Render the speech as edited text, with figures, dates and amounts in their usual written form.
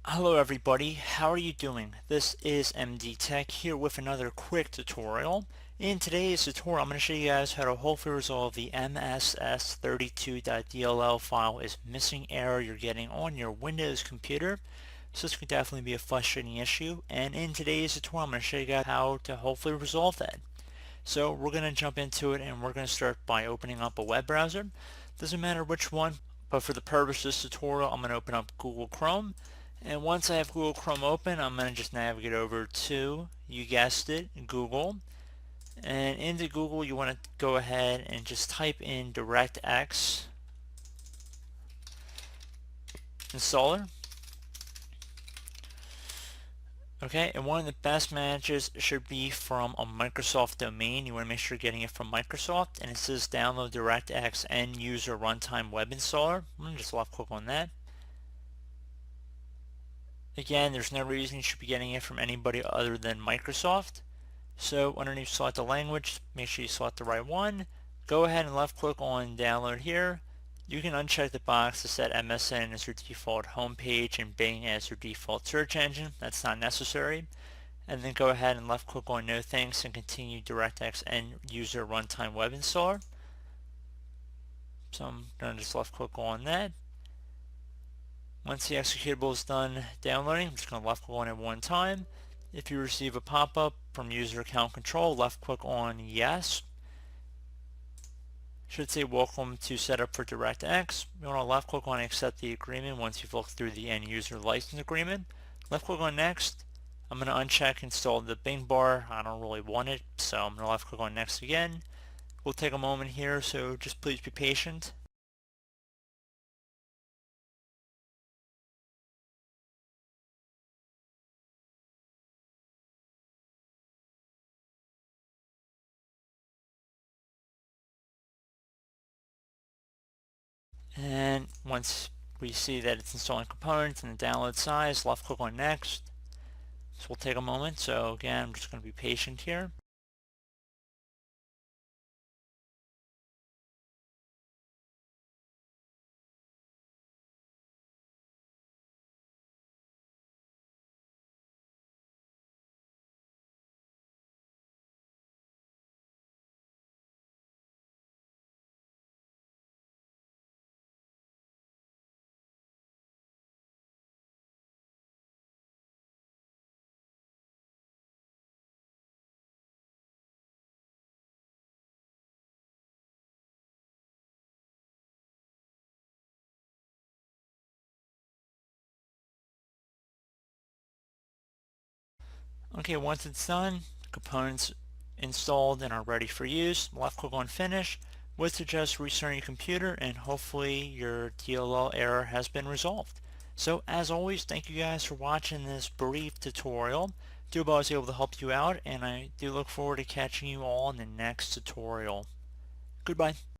Hello everybody, how are you doing? This is MD Tech here with another quick tutorial. In today's tutorial I'm going to show you guys how to hopefully resolve the Mss32.Dll file is missing error you're getting on your Windows computer. So this could definitely be a frustrating issue, and in today's tutorial I'm going to show you guys how to hopefully resolve that. So we're going to jump into it, and we're going to start by opening up a web browser. Doesn't matter which one, but for the purpose of this tutorial I'm going to open up Google Chrome. And once I have Google Chrome open, I'm going to just navigate over to, you guessed it, Google. And into Google, you want to go ahead and just type in DirectX installer. Okay, and one of the best matches should be from a Microsoft domain. You want to make sure you're getting it from Microsoft, and it says download DirectX End User Runtime Web Installer. I'm going to just left click on that. Again, there's no reason you should be getting it from anybody other than Microsoft. So underneath select the language, make sure you select the right one. Go ahead and left click on download here. You can uncheck the box to set MSN as your default home page and Bing as your default search engine. That's not necessary. And then go ahead and left click on no thanks and continue DirectX End User Runtime Web Installer. So I'm going to just left click on that. Once the executable is done downloading, I'm just going to left click on it one time. If you receive a pop-up from user account control, left click on yes. Should say welcome to setup for DirectX. You want to left click on accept the agreement once you've looked through the end user license agreement. Left click on next. I'm going to uncheck install the Bing bar. I don't really want it, so I'm going to left click on next again. We'll take a moment here, so just please be patient. And once we see that it's installing components and the download size, left click on next. So we'll take a moment. So again, I'm just going to be patient here. Okay, once it's done, components installed and are ready for use, left click on finish. Would suggest restarting your computer, and hopefully your DLL error has been resolved. So as always, thank you guys for watching this brief tutorial. Do hope I was able to help you out, and I do look forward to catching you all in the next tutorial. Goodbye.